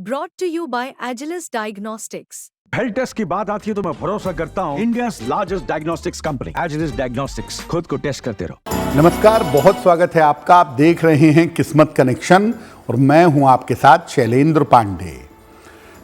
brought to you by Agilus Diagnostics. Health test की बात आती है तो मैं भरोसा करता हूँ India's largest diagnostics company Agilus diagnostics. खुद को टेस्ट करते रहो। नमस्कार, बहुत स्वागत है आपका। आप देख रहे हैं किस्मत कनेक्शन और मैं हूं आपके साथ शैलेंद्र पांडे।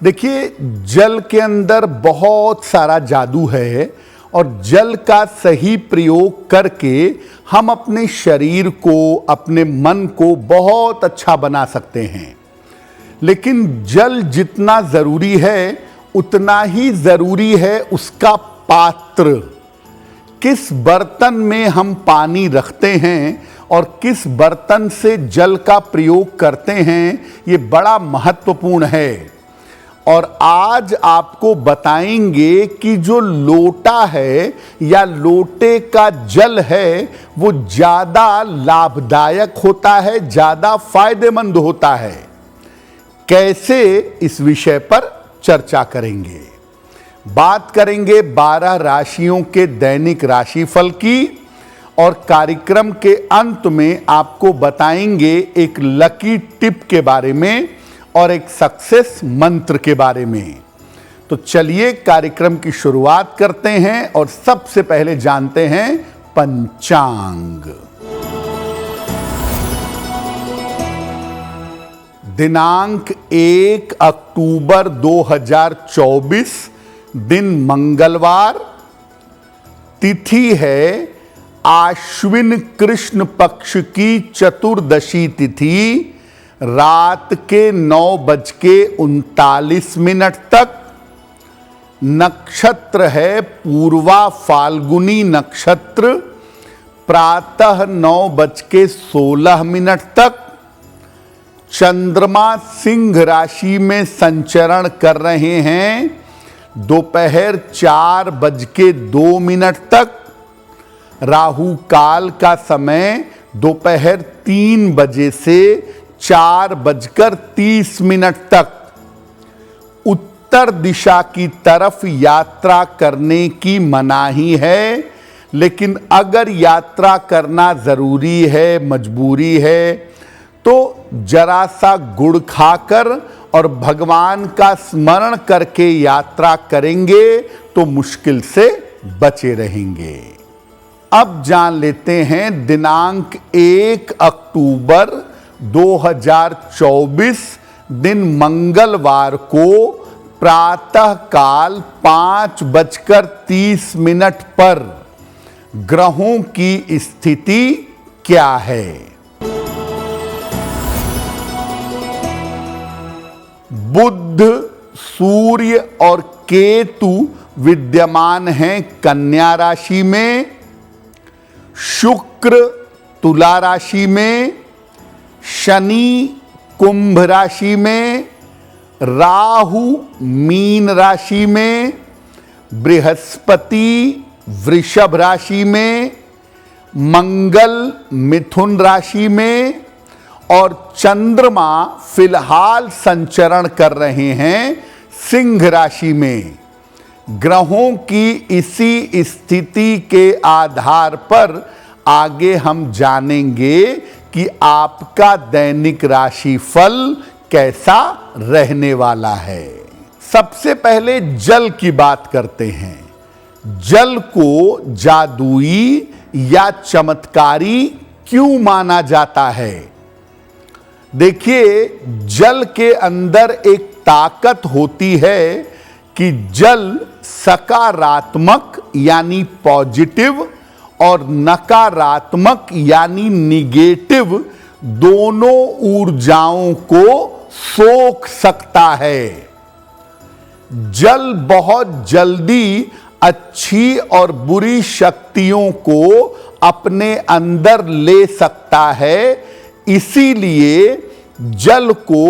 देखिए, जल के अंदर बहुत सारा जादू है और जल का सही प्रयोग करके हम अपने शरीर को, अपने मन को बहुत अच्छा बना सकते हैं। लेकिन जल जितना जरूरी है उतना ही जरूरी है उसका पात्र। किस बर्तन में हम पानी रखते हैं और किस बर्तन से जल का प्रयोग करते हैं, ये बड़ा महत्वपूर्ण है। और आज आपको बताएंगे कि जो लोटा है या लोटे का जल है वो ज़्यादा लाभदायक होता है, ज़्यादा फायदेमंद होता है। कैसे, इस विषय पर चर्चा करेंगे। बात करेंगे 12 राशियों के दैनिक राशिफल की और कार्यक्रम के अंत में आपको बताएंगे एक लकी टिप के बारे में और एक सक्सेस मंत्र के बारे में। तो चलिए कार्यक्रम की शुरुआत करते हैं और सबसे पहले जानते हैं पंचांग। दिनांक 1 अक्टूबर 2024, दिन मंगलवार, तिथि है आश्विन कृष्ण पक्ष की चतुर्दशी तिथि, रात के 9:39 तक। नक्षत्र है पूर्वा फाल्गुनी नक्षत्र, प्रातः 9:16 तक। चंद्रमा सिंह राशि में संचरण कर रहे हैं दोपहर 4:02 तक। राहु काल का समय दोपहर 3 बजे से 4:30 तक। उत्तर दिशा की तरफ यात्रा करने की मनाही है, लेकिन अगर यात्रा करना जरूरी है, मजबूरी है, तो जरा सा गुड़ खाकर और भगवान का स्मरण करके यात्रा करेंगे तो मुश्किल से बचे रहेंगे। अब जान लेते हैं दिनांक 1 अक्टूबर 2024, दिन मंगलवार को प्रातः काल 5:30 पर ग्रहों की स्थिति क्या है। बुध, सूर्य और केतु विद्यमान हैं कन्या राशि में, शुक्र तुला राशि में, शनि कुंभ राशि में, राहु मीन राशि में, बृहस्पति वृषभ राशि में, मंगल मिथुन राशि में और चंद्रमा फिलहाल संचरण कर रहे हैं सिंह राशि में। ग्रहों की इसी स्थिति के आधार पर आगे हम जानेंगे कि आपका दैनिक राशिफल कैसा रहने वाला है। सबसे पहले जल की बात करते हैं। जल को जादुई या चमत्कारी क्यों माना जाता है? देखिए, जल के अंदर एक ताकत होती है कि जल सकारात्मक यानी पॉजिटिव और नकारात्मक यानी निगेटिव दोनों ऊर्जाओं को सोख सकता है। जल बहुत जल्दी अच्छी और बुरी शक्तियों को अपने अंदर ले सकता है। इसीलिए जल को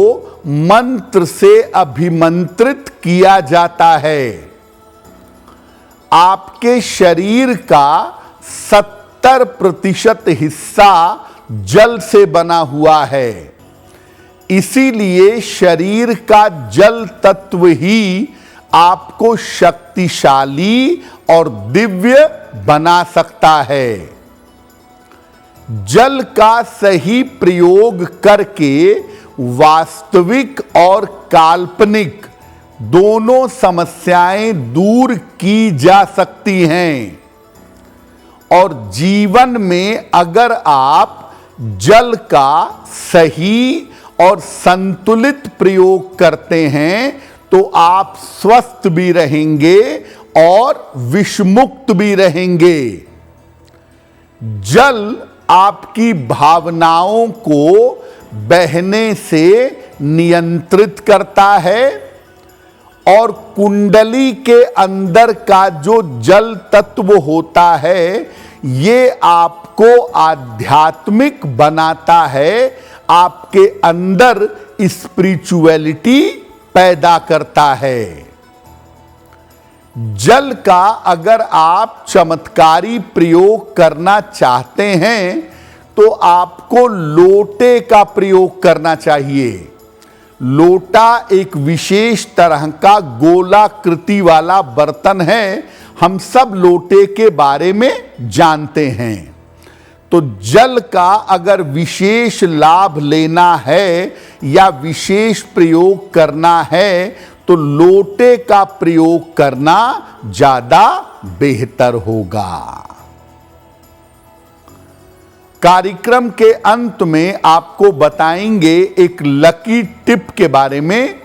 मंत्र से अभिमंत्रित किया जाता है। आपके शरीर का 70% हिस्सा जल से बना हुआ है। इसीलिए शरीर का जल तत्व ही आपको शक्तिशाली और दिव्य बना सकता है। जल का सही प्रयोग करके वास्तविक और काल्पनिक दोनों समस्याएं दूर की जा सकती हैं। और जीवन में अगर आप जल का सही और संतुलित प्रयोग करते हैं तो आप स्वस्थ भी रहेंगे और विषमुक्त भी रहेंगे। जल आपकी भावनाओं को बहने से नियंत्रित करता है और कुंडली के अंदर का जो जल तत्व होता है ये आपको आध्यात्मिक बनाता है, आपके अंदर स्पिरिचुअलिटी पैदा करता है। जल का अगर आप चमत्कारी प्रयोग करना चाहते हैं तो आपको लोटे का प्रयोग करना चाहिए। लोटा एक विशेष तरह का गोलाकृति वाला बर्तन है, हम सब लोटे के बारे में जानते हैं। तो जल का अगर विशेष लाभ लेना है या विशेष प्रयोग करना है तो लोटे का प्रयोग करना ज्यादा बेहतर होगा। कार्यक्रम के अंत में आपको बताएंगे एक लकी टिप के बारे में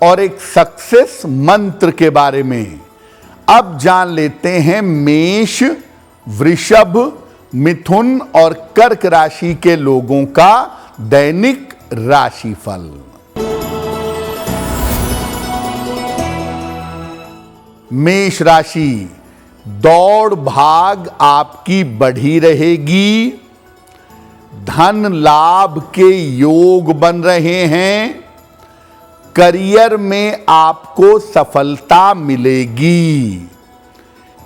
और एक सक्सेस मंत्र के बारे में। अब जान लेते हैं मेष, वृषभ, मिथुन और कर्क राशि के लोगों का दैनिक राशिफल। मेष राशि, दौड़ भाग आपकी बढ़ी रहेगी, धन लाभ के योग बन रहे हैं, करियर में आपको सफलता मिलेगी।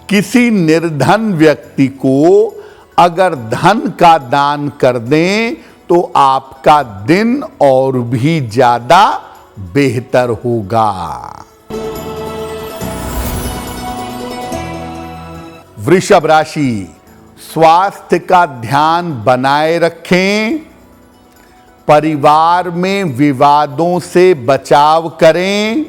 किसी निर्धन व्यक्ति को अगर धन का दान कर दें तो आपका दिन और भी ज्यादा बेहतर होगा। वृषभ राशि, स्वास्थ्य का ध्यान बनाए रखें, परिवार में विवादों से बचाव करें,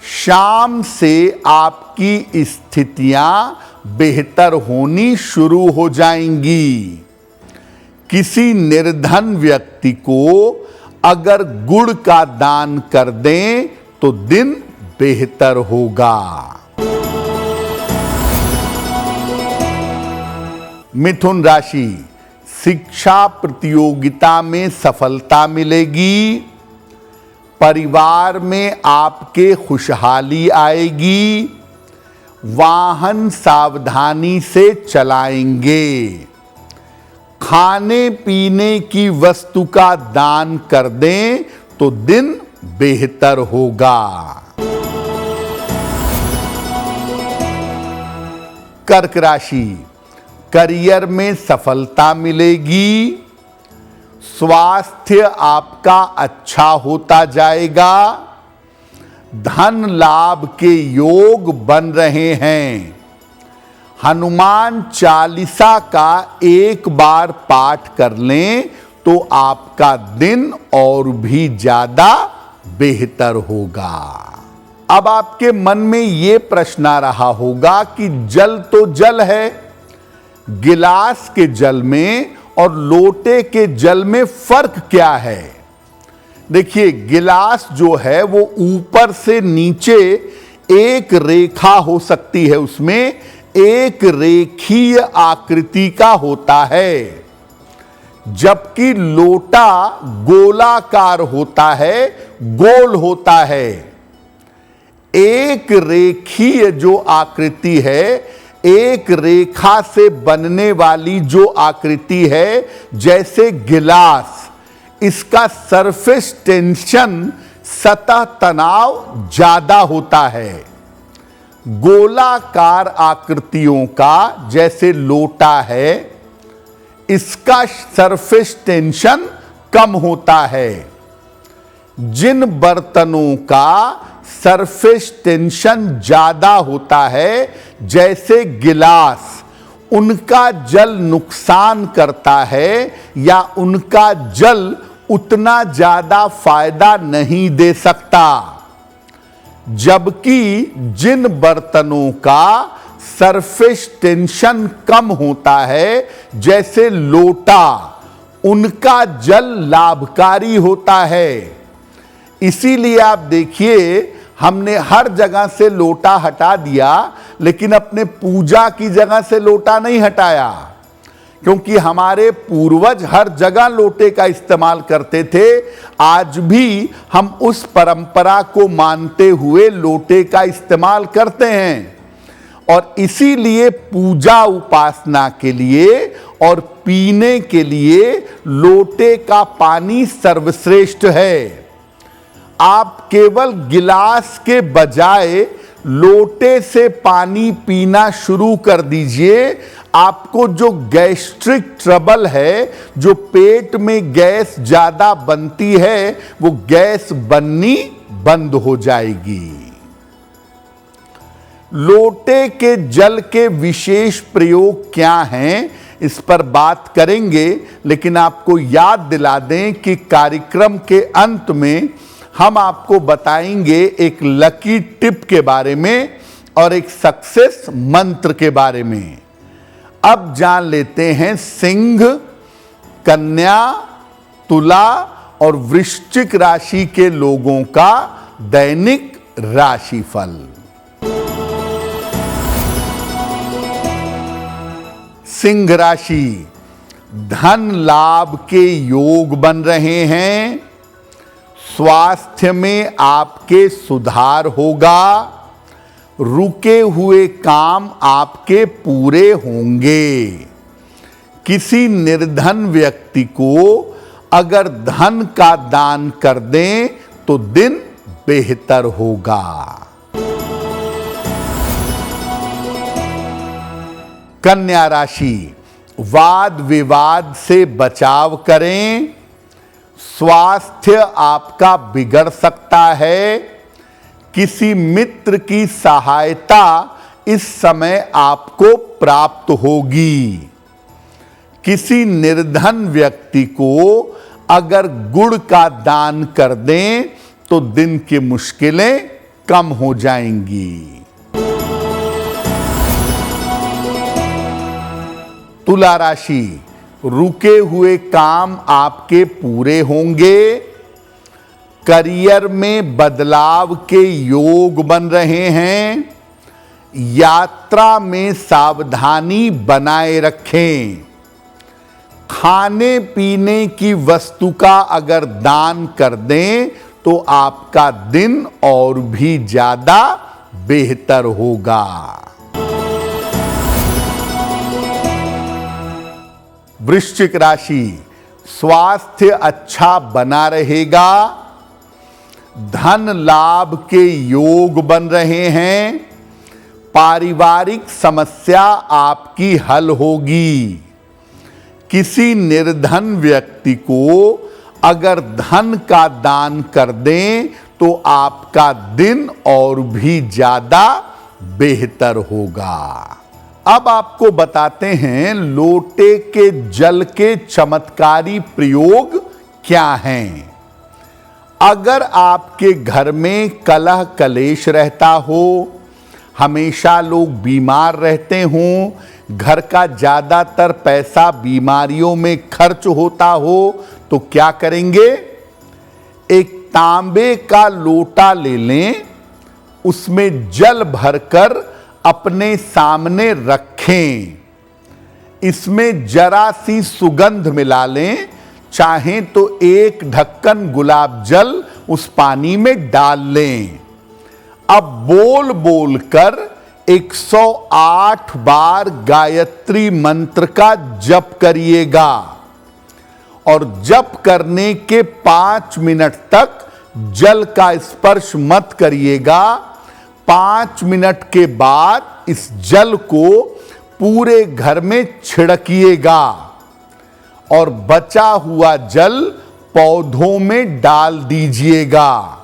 शाम से आपकी स्थितियां बेहतर होनी शुरू हो जाएंगी। किसी निर्धन व्यक्ति को अगर गुड़ का दान कर दें तो दिन बेहतर होगा। मिथुन राशि, शिक्षा प्रतियोगिता में सफलता मिलेगी, परिवार में आपके खुशहाली आएगी, वाहन सावधानी से चलाएंगे, खाने पीने की वस्तु का दान कर दें तो दिन बेहतर होगा। कर्क राशि, करियर में सफलता मिलेगी, स्वास्थ्य आपका अच्छा होता जाएगा, धन लाभ के योग बन रहे हैं। हनुमान चालीसा का एक बार पाठ कर लें तो आपका दिन और भी ज्यादा बेहतर होगा। अब आपके मन में यह प्रश्न आ रहा होगा कि जल तो जल है, गिलास के जल में और लोटे के जल में फर्क क्या है? देखिए, गिलास जो है वो ऊपर से नीचे एक रेखा हो सकती है, उसमें एक रेखीय आकृति का होता है, जबकि लोटा गोलाकार होता है, गोल होता है। एक रेखीय जो आकृति है, एक रेखा से बनने वाली जो आकृति है, जैसे गिलास, इसका सरफेस टेंशन, सतह तनाव ज्यादा होता है। गोलाकार आकृतियों का जैसे लोटा है, इसका सरफेस टेंशन कम होता है। जिन बर्तनों का सरफेस टेंशन ज्यादा होता है, जैसे गिलास, उनका जल नुकसान करता है या उनका जल उतना ज्यादा फायदा नहीं दे सकता, जबकि जिन बर्तनों का सरफेस टेंशन कम होता है जैसे लोटा, उनका जल लाभकारी होता है। इसीलिए आप देखिए हमने हर जगह से लोटा हटा दिया, लेकिन अपने पूजा की जगह से लोटा नहीं हटाया, क्योंकि हमारे पूर्वज हर जगह लोटे का इस्तेमाल करते थे। आज भी हम उस परंपरा को मानते हुए लोटे का इस्तेमाल करते हैं, और इसीलिए पूजा उपासना के लिए और पीने के लिए लोटे का पानी सर्वश्रेष्ठ है। आप केवल गिलास के बजाय लोटे से पानी पीना शुरू कर दीजिए। आपको जो गैस्ट्रिक ट्रबल है, जो पेट में गैस ज्यादा बनती है, वो गैस बननी बंद हो जाएगी। लोटे के जल के विशेष प्रयोग क्या हैं, इस पर बात करेंगे, लेकिन आपको याद दिला दें कि कार्यक्रम के अंत में हम आपको बताएंगे एक लकी टिप के बारे में और एक सक्सेस मंत्र के बारे में। अब जान लेते हैं सिंह, कन्या, तुला और वृश्चिक राशि के लोगों का दैनिक राशिफल। सिंह राशि, धन लाभ के योग बन रहे हैं। स्वास्थ्य में आपके सुधार होगा। रुके हुए काम आपके पूरे होंगे। किसी निर्धन व्यक्ति को अगर धन का दान कर दें तो दिन बेहतर होगा। कन्या राशि, वाद विवाद से बचाव करें। स्वास्थ्य आपका बिगड़ सकता है। किसी मित्र की सहायता इस समय आपको प्राप्त होगी। किसी निर्धन व्यक्ति को अगर गुड़ का दान कर दें तो दिन की मुश्किलें कम हो जाएंगी। तुला राशि, रुके हुए काम आपके पूरे होंगे। करियर में बदलाव के योग बन रहे हैं। यात्रा में सावधानी बनाए रखें। खाने पीने की वस्तु का अगर दान कर दें तो आपका दिन और भी ज्यादा बेहतर होगा। वृश्चिक राशि, स्वास्थ्य अच्छा बना रहेगा। धन लाभ के योग बन रहे हैं। पारिवारिक समस्या आपकी हल होगी। किसी निर्धन व्यक्ति को अगर धन का दान कर दें तो आपका दिन और भी ज्यादा बेहतर होगा। अब आपको बताते हैं लोटे के जल के चमत्कारी प्रयोग क्या हैं। अगर आपके घर में कलह कलेश रहता हो, हमेशा लोग बीमार रहते हों, घर का ज्यादातर पैसा बीमारियों में खर्च होता हो, तो क्या करेंगे? एक तांबे का लोटा ले लें, उसमें जल भरकर अपने सामने रखें। इसमें जरा सी सुगंध मिला लें, चाहें तो एक ढक्कन गुलाब जल उस पानी में डाल लें। अब बोल बोल कर 108 बार गायत्री मंत्र का जप करिएगा और जप करने के 5 मिनट तक जल का स्पर्श मत करिएगा। 5 मिनट के बाद इस जल को पूरे घर में छिड़किएगा और बचा हुआ जल पौधों में डाल दीजिएगा।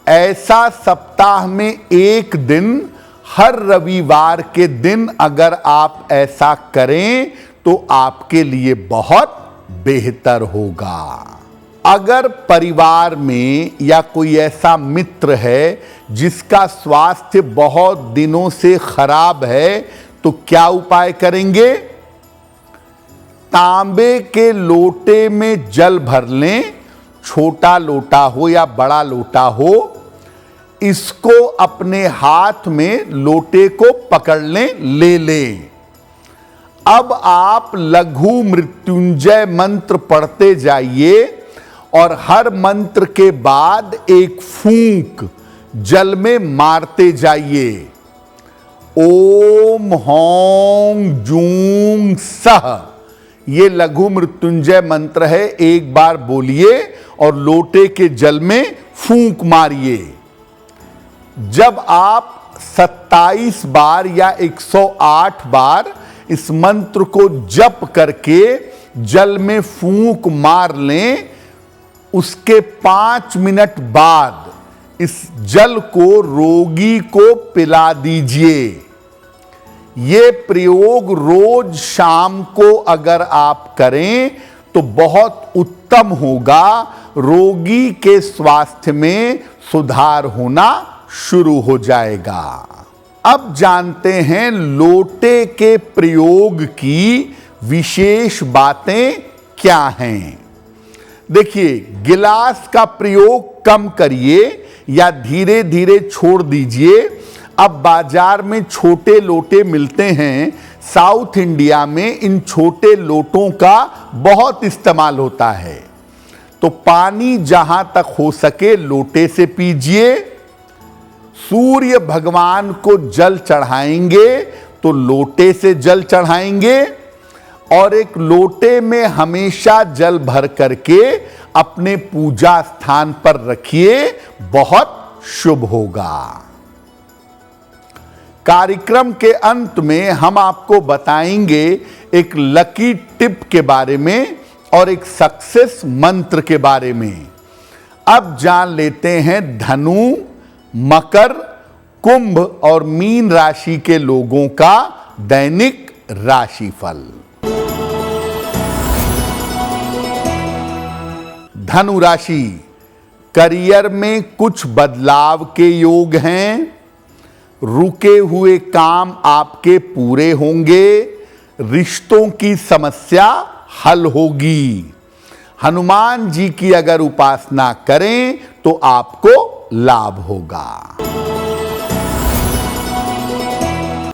ऐसा सप्ताह में एक दिन, हर रविवार के दिन अगर आप ऐसा करें तो आपके लिए बहुत बेहतर होगा। अगर परिवार में या कोई ऐसा मित्र है जिसका स्वास्थ्य बहुत दिनों से खराब है, तो क्या उपाय करेंगे? तांबे के लोटे में जल भर लें, छोटा लोटा हो या बड़ा लोटा हो, इसको अपने हाथ में लोटे को पकड़ लें, ले लें। अब आप लघु मृत्युंजय मंत्र पढ़ते जाइए और हर मंत्र के बाद एक फूंक जल में मारते जाइए। ओम हौं जूं सह, ये लघु मृत्युंजय मंत्र है। एक बार बोलिए और लोटे के जल में फूंक मारिए। जब आप 27 बार या 108 बार इस मंत्र को जप करके जल में फूंक मार लें, उसके 5 मिनट बाद इस जल को रोगी को पिला दीजिए। ये प्रयोग रोज शाम को अगर आप करें तो बहुत उत्तम होगा। रोगी के स्वास्थ्य में सुधार होना शुरू हो जाएगा। अब जानते हैं लोटे के प्रयोग की विशेष बातें क्या हैं। देखिए, गिलास का प्रयोग कम करिए या धीरे धीरे छोड़ दीजिए। अब बाजार में छोटे लोटे मिलते हैं। साउथ इंडिया में इन छोटे लोटों का बहुत इस्तेमाल होता है। तो पानी जहां तक हो सके लोटे से पीजिए। सूर्य भगवान को जल चढ़ाएंगे तो लोटे से जल चढ़ाएंगे और एक लोटे में हमेशा जल भर करके अपने पूजा स्थान पर रखिए, बहुत शुभ होगा। कार्यक्रम के अंत में हम आपको बताएंगे एक लकी टिप के बारे में और एक सक्सेस मंत्र के बारे में। अब जान लेते हैं धनु, मकर, कुंभ और मीन राशि के लोगों का दैनिक राशिफल। धनु राशि, करियर में कुछ बदलाव के योग हैं। रुके हुए काम आपके पूरे होंगे। रिश्तों की समस्या हल होगी। हनुमान जी की अगर उपासना करें तो आपको लाभ होगा।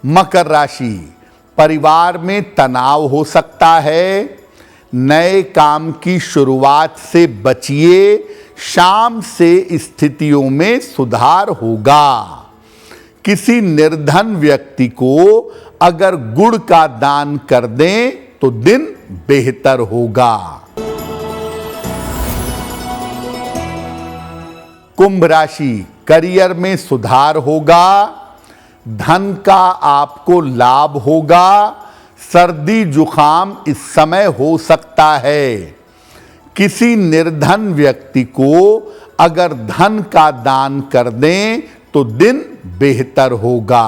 मकर राशि, परिवार में तनाव हो सकता है। नए काम की शुरुआत से बचिए। शाम से स्थितियों में सुधार होगा। किसी निर्धन व्यक्ति को अगर गुड़ का दान कर दें तो दिन बेहतर होगा। कुंभ राशि, करियर में सुधार होगा। धन का आपको लाभ होगा। सर्दी जुखाम इस समय हो सकता है। किसी निर्धन व्यक्ति को अगर धन का दान कर दें तो दिन बेहतर होगा।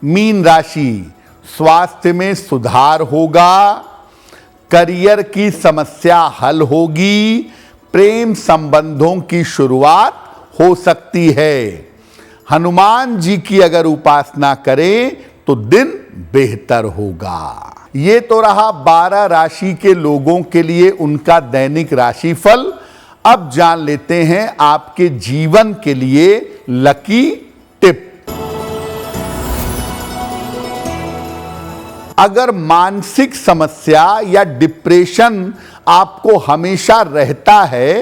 मीन राशि, स्वास्थ्य में सुधार होगा। करियर की समस्या हल होगी। प्रेम संबंधों की शुरुआत हो सकती है। हनुमान जी की अगर उपासना करें तो दिन बेहतर होगा। ये तो रहा 12 राशि के लोगों के लिए उनका दैनिक राशिफल। अब जान लेते हैं आपके जीवन के लिए लकी टिप। अगर मानसिक समस्या या डिप्रेशन आपको हमेशा रहता है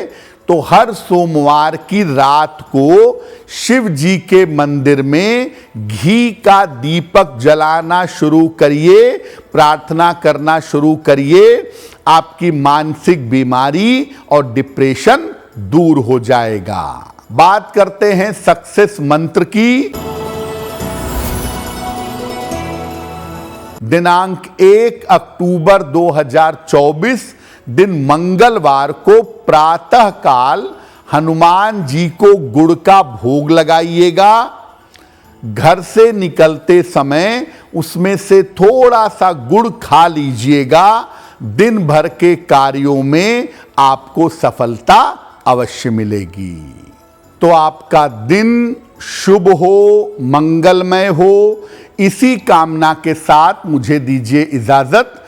तो हर सोमवार की रात को शिव जी के मंदिर में घी का दीपक जलाना शुरू करिए, प्रार्थना करना शुरू करिए। आपकी मानसिक बीमारी और डिप्रेशन दूर हो जाएगा। बात करते हैं सक्सेस मंत्र की। दिनांक 1 अक्टूबर 2024 दिन मंगलवार को प्रातः काल हनुमान जी को गुड़ का भोग लगाइएगा। घर से निकलते समय उसमें से थोड़ा सा गुड़ खा लीजिएगा, दिन भर के कार्यों में आपको सफलता अवश्य मिलेगी। तो आपका दिन शुभ हो, मंगलमय हो, इसी कामना के साथ मुझे दीजिए इजाजत।